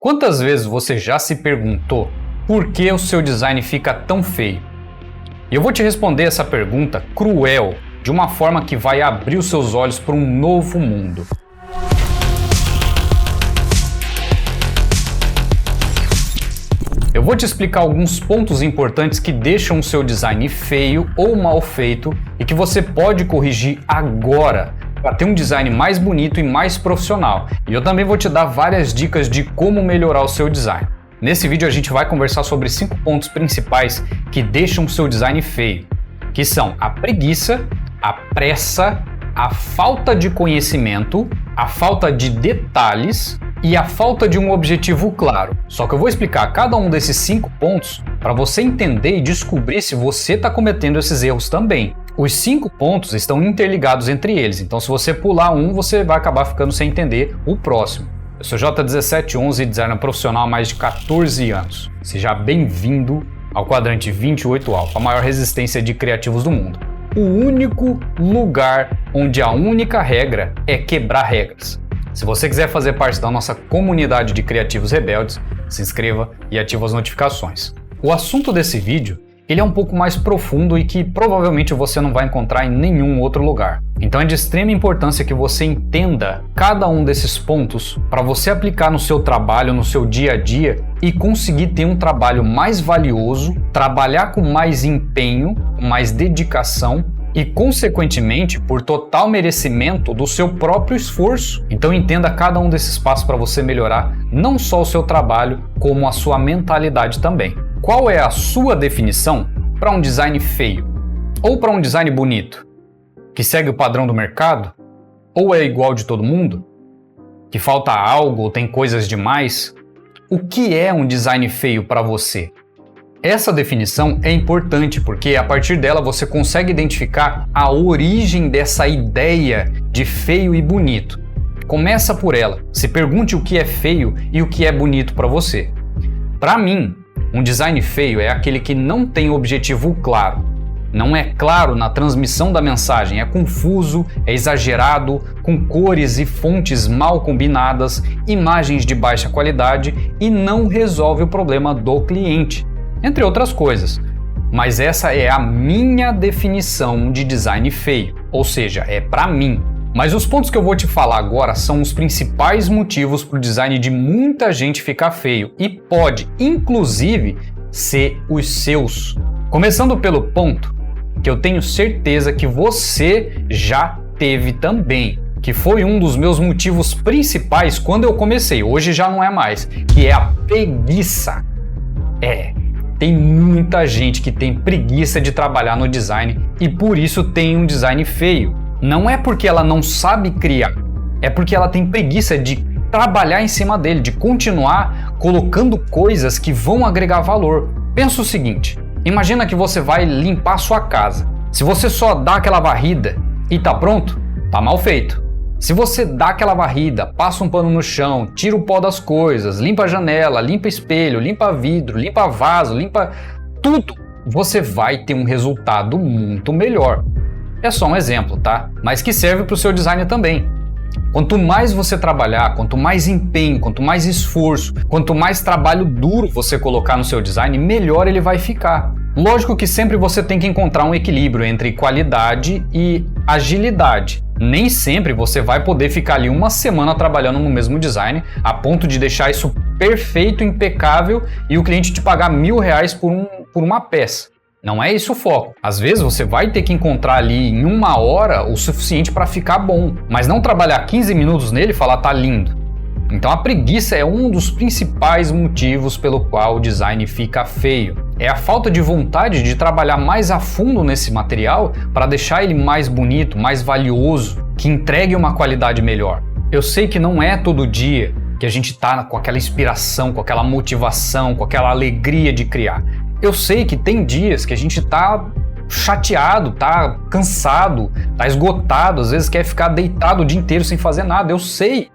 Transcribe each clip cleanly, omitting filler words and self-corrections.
Quantas vezes você já se perguntou por que o seu design fica tão feio? E eu vou te responder essa pergunta cruel, de uma forma que vai abrir os seus olhos para um novo mundo. Eu vou te explicar alguns pontos importantes que deixam o seu design feio ou mal feito e que você pode corrigir agora para ter um design mais bonito e mais profissional. E eu também vou te dar várias dicas de como melhorar o seu design. Nesse vídeo a gente vai conversar sobre 5 pontos principais que deixam o seu design feio, que são a preguiça, a pressa, a falta de conhecimento, a falta de detalhes e a falta de um objetivo claro. Só que eu vou explicar cada um desses 5 pontos para você entender e descobrir se você está cometendo esses erros também. Os 5 pontos estão interligados entre eles, então se você pular um, você vai acabar ficando sem entender o próximo. Eu sou J1711, designer profissional há mais de 14 anos. Seja bem-vindo ao quadrante 28 Alpha, a maior resistência de criativos do mundo. O único lugar onde a única regra é quebrar regras. Se você quiser fazer parte da nossa comunidade de criativos rebeldes, se inscreva e ative as notificações. O assunto desse vídeo ele é um pouco mais profundo e que provavelmente você não vai encontrar em nenhum outro lugar. Então é de extrema importância que você entenda cada um desses pontos para você aplicar no seu trabalho, no seu dia a dia e conseguir ter um trabalho mais valioso, trabalhar com mais empenho, com mais dedicação e, consequentemente, por total merecimento do seu próprio esforço. Então entenda cada um desses passos para você melhorar não só o seu trabalho, como a sua mentalidade também. Qual é a sua definição para um design feio? Ou para um design bonito? Que segue o padrão do mercado? Ou é igual de todo mundo? Que falta algo ou tem coisas demais? O que é um design feio para você? Essa definição é importante porque a partir dela você consegue identificar a origem dessa ideia de feio e bonito. Começa por ela. Se pergunte o que é feio e o que é bonito para você. Para mim, um design feio é aquele que não tem objetivo claro. Não é claro na transmissão da mensagem, é confuso, é exagerado, com cores e fontes mal combinadas, imagens de baixa qualidade e não resolve o problema do cliente, entre outras coisas. Mas essa é a minha definição de design feio, ou seja, é para mim. Mas os pontos que eu vou te falar agora são os principais motivos para o design de muita gente ficar feio e pode, inclusive, ser os seus. Começando pelo ponto que eu tenho certeza que você já teve também, que foi um dos meus motivos principais quando eu comecei, hoje já não é mais, que é a preguiça. Tem muita gente que tem preguiça de trabalhar no design e por isso tem um design feio. Não é porque ela não sabe criar, é porque ela tem preguiça de trabalhar em cima dele, de continuar colocando coisas que vão agregar valor. Pensa o seguinte, imagina que você vai limpar a sua casa. Se você só dá aquela varrida e tá pronto, tá mal feito. Se você dá aquela varrida, passa um pano no chão, tira o pó das coisas, limpa a janela, limpa espelho, limpa vidro, limpa vaso, limpa tudo, você vai ter um resultado muito melhor. É só um exemplo, tá? Mas que serve para o seu design também. Quanto mais você trabalhar, quanto mais empenho, quanto mais esforço, quanto mais trabalho duro você colocar no seu design, melhor ele vai ficar. Lógico que sempre você tem que encontrar um equilíbrio entre qualidade e agilidade. Nem sempre você vai poder ficar ali uma semana trabalhando no mesmo design a ponto de deixar isso perfeito, impecável e o cliente te pagar R$1.000 por uma peça. Não é esse o foco. Às vezes você vai ter que encontrar ali em 1 hora o suficiente para ficar bom, mas não trabalhar 15 minutos nele e falar tá lindo. Então a preguiça é um dos principais motivos pelo qual o design fica feio. É a falta de vontade de trabalhar mais a fundo nesse material para deixar ele mais bonito, mais valioso, que entregue uma qualidade melhor. Eu sei que não é todo dia que a gente tá com aquela inspiração, com aquela motivação, com aquela alegria de criar. Eu sei que tem dias que a gente tá chateado, tá cansado, tá esgotado, às vezes quer ficar deitado o dia inteiro sem fazer nada. Eu sei,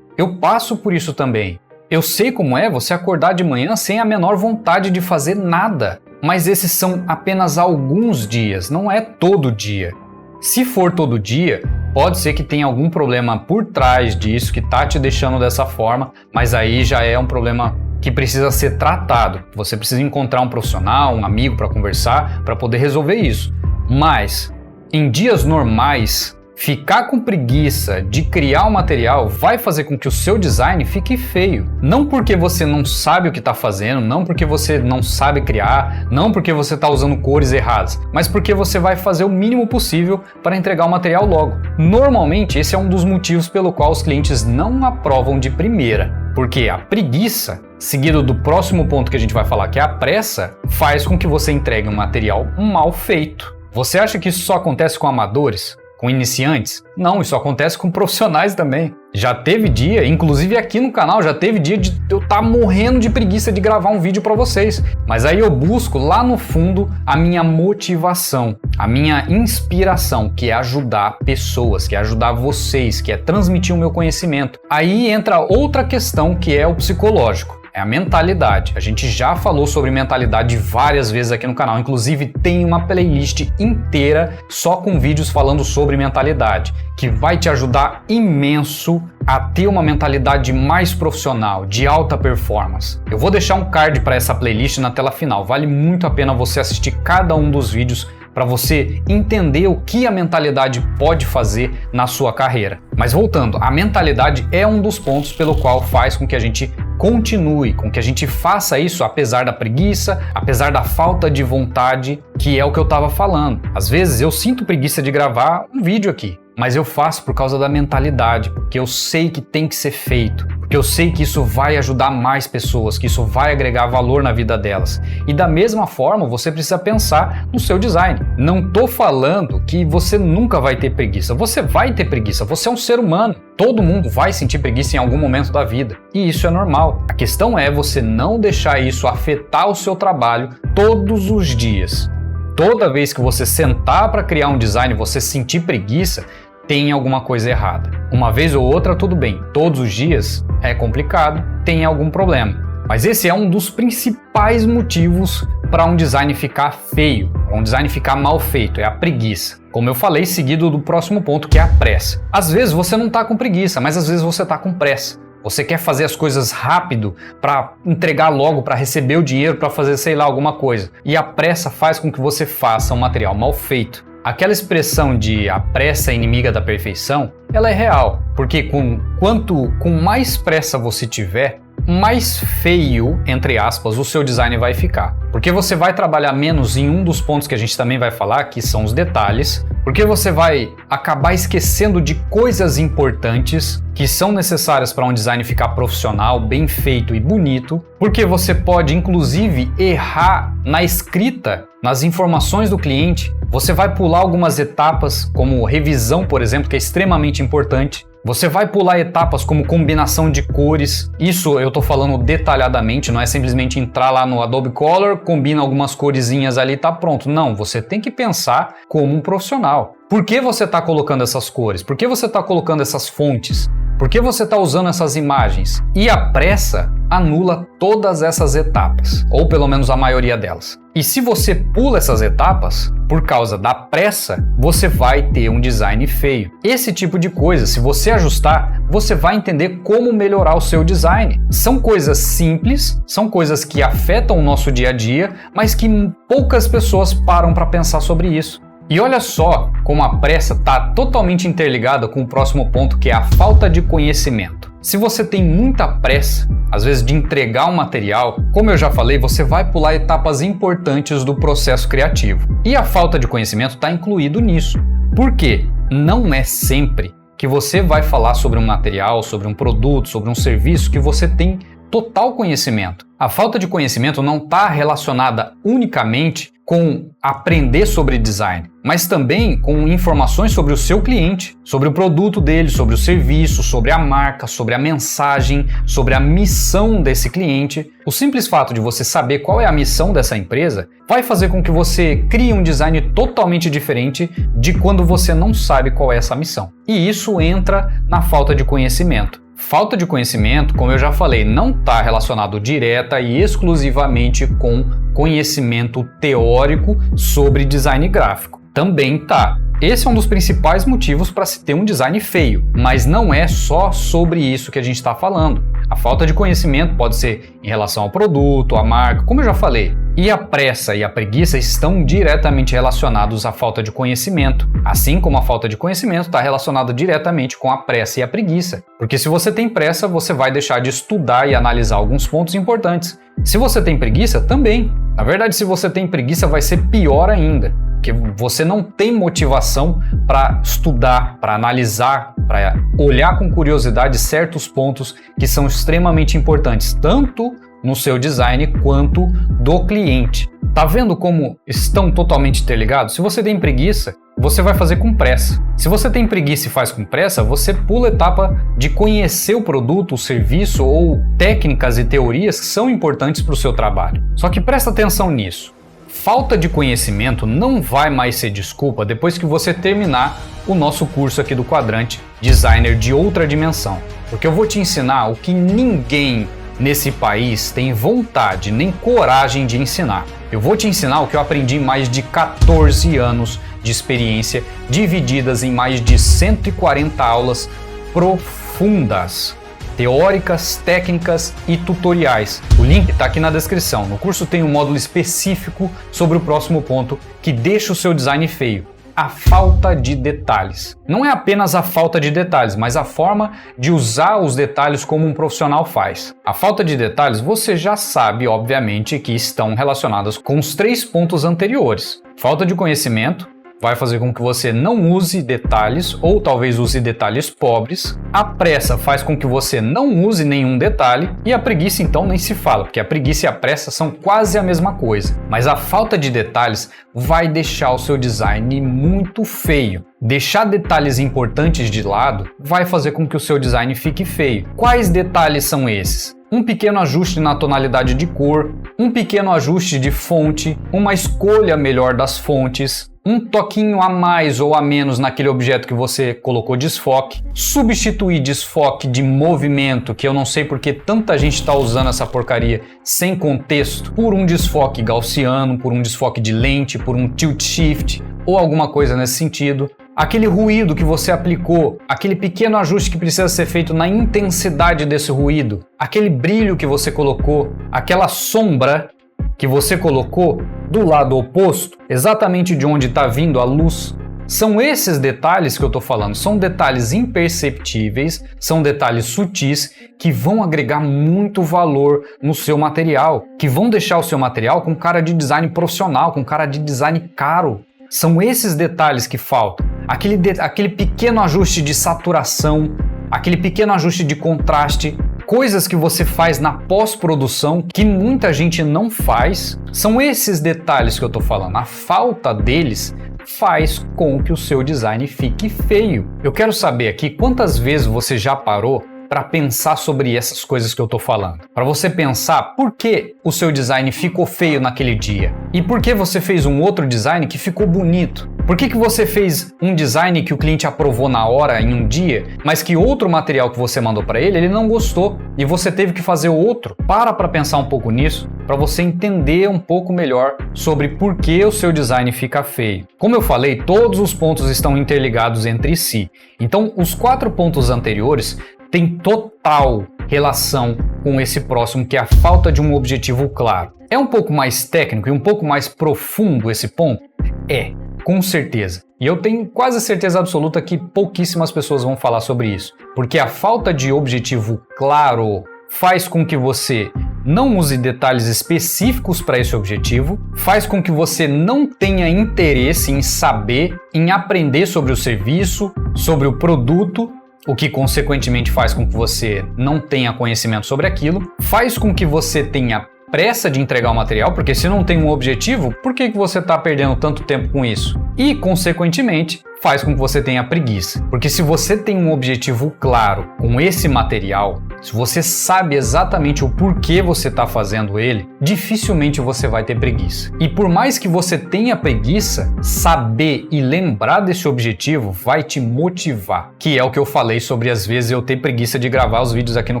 eu passo por isso também. Eu sei como é você acordar de manhã sem a menor vontade de fazer nada. Mas esses são apenas alguns dias, não é todo dia. Se for todo dia, Pode ser que tenha algum problema por trás disso que tá te deixando dessa forma, mas aí já é um problema que precisa ser tratado. Você precisa encontrar um profissional, um amigo para conversar, para poder resolver isso. Mas em dias normais, ficar com preguiça de criar um material vai fazer com que o seu design fique feio. Não porque você não sabe o que está fazendo, não porque você não sabe criar, não porque você está usando cores erradas, mas porque você vai fazer o mínimo possível para entregar o material logo. Normalmente, esse é um dos motivos pelo qual os clientes não aprovam de primeira. Porque a preguiça, seguido do próximo ponto que a gente vai falar, que é a pressa, faz com que você entregue um material mal feito. Você acha que isso só acontece com amadores? Com iniciantes? Não, isso acontece com profissionais também. Já teve dia, inclusive aqui no canal, já teve dia de eu estar morrendo de preguiça de gravar um vídeo para vocês. Mas aí eu busco lá no fundo a minha motivação, a minha inspiração, que é ajudar pessoas, que é ajudar vocês, que é transmitir o meu conhecimento. Aí entra outra questão que é o psicológico. É a mentalidade. A gente já falou sobre mentalidade várias vezes aqui no canal. Inclusive tem uma playlist inteira só com vídeos falando sobre mentalidade, que vai te ajudar imenso a ter uma mentalidade mais profissional, de alta performance. Eu vou deixar um card para essa playlist na tela final. Vale muito a pena você assistir cada um dos vídeos para você entender o que a mentalidade pode fazer na sua carreira. Mas voltando, a mentalidade é um dos pontos pelo qual faz com que a gente continue, com que a gente faça isso apesar da preguiça, apesar da falta de vontade, que é o que eu estava falando. Às vezes eu sinto preguiça de gravar um vídeo aqui, mas eu faço por causa da mentalidade, porque eu sei que tem que ser feito, porque eu sei que isso vai ajudar mais pessoas, que isso vai agregar valor na vida delas. E da mesma forma, você precisa pensar no seu design. Não tô falando que você nunca vai ter preguiça. Você vai ter preguiça, você é um ser humano. Todo mundo vai sentir preguiça em algum momento da vida. E isso é normal. A questão é você não deixar isso afetar o seu trabalho todos os dias. Toda vez que você sentar para criar um design e você sentir preguiça, tem alguma coisa errada. Uma vez ou outra, tudo bem. Todos os dias é complicado, tem algum problema. Mas esse é um dos principais motivos para um design ficar feio, para um design ficar mal feito, é a preguiça. Como eu falei, seguido do próximo ponto, que é a pressa. Às vezes você não está com preguiça, mas às vezes você está com pressa. Você quer fazer as coisas rápido para entregar logo, para receber o dinheiro, para fazer, sei lá, alguma coisa. E a pressa faz com que você faça um material mal feito. Aquela expressão de a pressa é inimiga da perfeição, ela é real, porque quanto mais pressa você tiver, mais feio, entre aspas, o seu design vai ficar. Porque você vai trabalhar menos em um dos pontos que a gente também vai falar, que são os detalhes, porque você vai acabar esquecendo de coisas importantes que são necessárias para um design ficar profissional, bem feito e bonito, porque você pode, inclusive, errar na escrita, nas informações do cliente. Você vai pular algumas etapas, como revisão, por exemplo, que é extremamente importante. Você vai pular etapas como combinação de cores. Isso eu estou falando detalhadamente, não é simplesmente entrar lá no Adobe Color, combina algumas coresinhas ali e tá pronto. Não, você tem que pensar como um profissional. Por que você está colocando essas cores? Por que você está colocando essas fontes? Por que você está usando essas imagens? E a pressa anula todas essas etapas, ou pelo menos a maioria delas. E se você pula essas etapas, por causa da pressa, você vai ter um design feio. Esse tipo de coisa, se você ajustar, você vai entender como melhorar o seu design. São coisas simples, são coisas que afetam o nosso dia a dia, mas que poucas pessoas param para pensar sobre isso. E olha só como a pressa está totalmente interligada com o próximo ponto, que é a falta de conhecimento. Se você tem muita pressa, às vezes, de entregar um material, como eu já falei, você vai pular etapas importantes do processo criativo. E a falta de conhecimento está incluído nisso. Por quê? Não é sempre que você vai falar sobre um material, sobre um produto, sobre um serviço que você tem total conhecimento. A falta de conhecimento não está relacionada unicamente com aprender sobre design, mas também com informações sobre o seu cliente, sobre o produto dele, sobre o serviço, sobre a marca, sobre a mensagem, sobre a missão desse cliente. O simples fato de você saber qual é a missão dessa empresa vai fazer com que você crie um design totalmente diferente de quando você não sabe qual é essa missão. E isso entra na falta de conhecimento. Falta de conhecimento, como eu já falei, não está relacionado direta e exclusivamente com conhecimento teórico sobre design gráfico. Também tá. esse é um dos principais motivos para se ter um design feio, mas não é só sobre isso que a gente está falando. A falta de conhecimento pode ser em relação ao produto, à marca, como eu já falei. E a pressa e a preguiça estão diretamente relacionados à falta de conhecimento, assim como a falta de conhecimento está relacionada diretamente com a pressa e a preguiça. Porque se você tem pressa, você vai deixar de estudar e analisar alguns pontos importantes. Se você tem preguiça, também. Na verdade, se você tem preguiça, vai ser pior ainda, porque você não tem motivação para estudar, para analisar, para olhar com curiosidade certos pontos que são extremamente importantes, tanto no seu design quanto do cliente. Tá vendo como estão totalmente interligados? Se você tem preguiça, você vai fazer com pressa. Se você tem preguiça e faz com pressa, você pula a etapa de conhecer o produto, o serviço ou técnicas e teorias que são importantes para o seu trabalho. Só que presta atenção nisso. Falta de conhecimento não vai mais ser desculpa depois que você terminar o nosso curso aqui do Quadrante Designer de Outra Dimensão. Porque eu vou te ensinar o que ninguém nesse país tem vontade nem coragem de ensinar. Eu vou te ensinar o que eu aprendi em mais de 14 anos de experiência, divididas em mais de 140 aulas profundas, teóricas, técnicas e tutoriais. O link está aqui na descrição. No curso tem um módulo específico sobre o próximo ponto que deixa o seu design feio. A falta de detalhes. Não é apenas a falta de detalhes, mas a forma de usar os detalhes como um profissional faz. A falta de detalhes você já sabe, obviamente, que estão relacionadas com os 3 pontos anteriores. Falta de conhecimento vai fazer com que você não use detalhes ou talvez use detalhes pobres. A pressa faz com que você não use nenhum detalhe e a preguiça então nem se fala, porque a preguiça e a pressa são quase a mesma coisa. Mas a falta de detalhes vai deixar o seu design muito feio. Deixar detalhes importantes de lado vai fazer com que o seu design fique feio. Quais detalhes são esses? Um pequeno ajuste na tonalidade de cor, um pequeno ajuste de fonte, uma escolha melhor das fontes, um toquinho a mais ou a menos naquele objeto que você colocou desfoque, substituir desfoque de movimento, que eu não sei porque tanta gente está usando essa porcaria sem contexto, por um desfoque gaussiano, por um desfoque de lente, por um tilt shift ou alguma coisa nesse sentido. Aquele ruído que você aplicou, aquele pequeno ajuste que precisa ser feito na intensidade desse ruído, aquele brilho que você colocou, aquela sombra que você colocou do lado oposto, exatamente de onde está vindo a luz. São esses detalhes que eu estou falando, são detalhes imperceptíveis, são detalhes sutis que vão agregar muito valor no seu material, que vão deixar o seu material com cara de design profissional, com cara de design caro. São esses detalhes que faltam. Aquele pequeno ajuste de saturação, aquele pequeno ajuste de contraste, coisas que você faz na pós-produção que muita gente não faz. São esses detalhes que eu estou falando. A falta deles faz com que o seu design fique feio. Eu quero saber aqui quantas vezes você já parou para pensar sobre essas coisas que eu estou falando. Para você pensar por que o seu design ficou feio naquele dia e por que você fez um outro design que ficou bonito. Por que você fez um design que o cliente aprovou na hora, em um dia, mas que outro material que você mandou para ele não gostou e você teve que fazer outro? Para pensar um pouco nisso, para você entender um pouco melhor sobre por que o seu design fica feio. Como eu falei, todos os pontos estão interligados entre si. Então, os 4 pontos anteriores têm total relação com esse próximo, que é a falta de um objetivo claro. É um pouco mais técnico e um pouco mais profundo esse ponto? É. Com certeza. E eu tenho quase certeza absoluta que pouquíssimas pessoas vão falar sobre isso. Porque a falta de objetivo claro faz com que você não use detalhes específicos para esse objetivo, faz com que você não tenha interesse em saber, em aprender sobre o serviço, sobre o produto, o que consequentemente faz com que você não tenha conhecimento sobre aquilo, faz com que você tenha pressa de entregar o material, porque se não tem um objetivo, por que você está perdendo tanto tempo com isso? E, consequentemente, faz com que você tenha preguiça. Porque se você tem um objetivo claro com esse material, se você sabe exatamente o porquê você está fazendo ele, dificilmente você vai ter preguiça. E por mais que você tenha preguiça, saber e lembrar desse objetivo vai te motivar, que é o que eu falei sobre às vezes eu ter preguiça de gravar os vídeos aqui no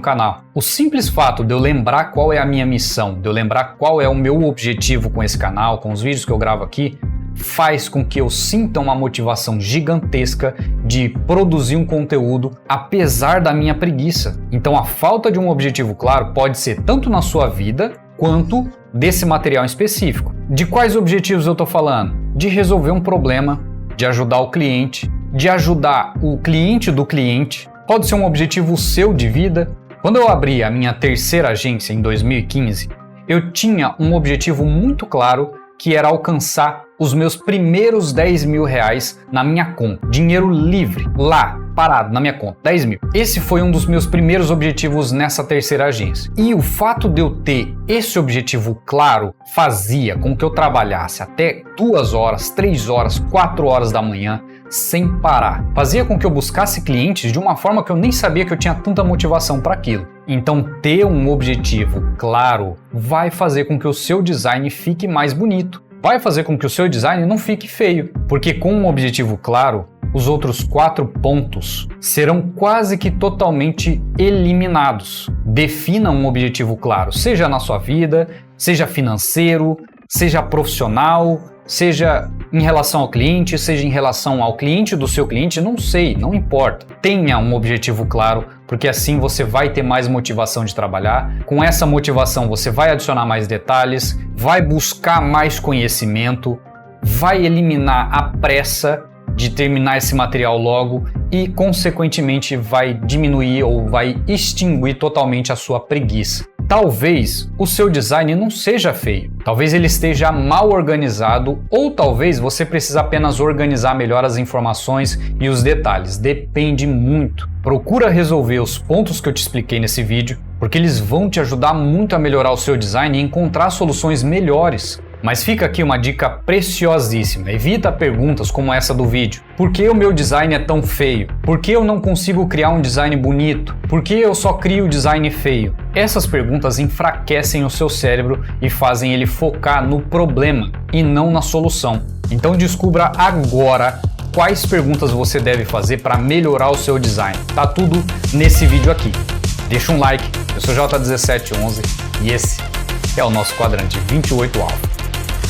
canal. O simples fato de eu lembrar qual é a minha missão, de eu lembrar qual é o meu objetivo com esse canal, com os vídeos que eu gravo aqui, faz com que eu sinta uma motivação gigantesca de produzir um conteúdo apesar da minha preguiça. Então a falta de um objetivo claro pode ser tanto na sua vida quanto desse material específico. De quais objetivos eu estou falando? De resolver um problema, de ajudar o cliente, de ajudar o cliente do cliente. Pode ser um objetivo seu de vida. Quando eu abri a minha terceira agência em 2015, eu tinha um objetivo muito claro, que era alcançar os meus primeiros 10 mil reais na minha conta. Dinheiro livre, lá, parado na minha conta, 10 mil. Esse foi um dos meus primeiros objetivos nessa terceira agência. E o fato de eu ter esse objetivo claro fazia com que eu trabalhasse até 2 horas, 3 horas, 4 horas da manhã, sem parar. Fazia com que eu buscasse clientes de uma forma que eu nem sabia que eu tinha tanta motivação para aquilo. Então, ter um objetivo claro vai fazer com que o seu design fique mais bonito. Vai fazer com que o seu design não fique feio. Porque com um objetivo claro, os outros 4 pontos serão quase que totalmente eliminados. Defina um objetivo claro, seja na sua vida, seja financeiro, seja profissional, seja em relação ao cliente, seja em relação ao cliente do seu cliente, não sei, não importa. Tenha um objetivo claro, porque assim você vai ter mais motivação de trabalhar. Com essa motivação você vai adicionar mais detalhes, vai buscar mais conhecimento, vai eliminar a pressa de terminar esse material logo e, consequentemente, vai diminuir ou vai extinguir totalmente a sua preguiça. Talvez o seu design não seja feio, talvez ele esteja mal organizado ou talvez você precise apenas organizar melhor as informações e os detalhes, depende muito. Procura resolver os pontos que eu te expliquei nesse vídeo, porque eles vão te ajudar muito a melhorar o seu design e encontrar soluções melhores. Mas fica aqui uma dica preciosíssima, evita perguntas como essa do vídeo. Por que o meu design é tão feio? Por que eu não consigo criar um design bonito? Por que eu só crio design feio? Essas perguntas enfraquecem o seu cérebro e fazem ele focar no problema e não na solução. Então descubra agora quais perguntas você deve fazer para melhorar o seu design. Tá tudo nesse vídeo aqui. Deixa um like, eu sou J1711 e esse é o nosso quadrante 28 Alpha.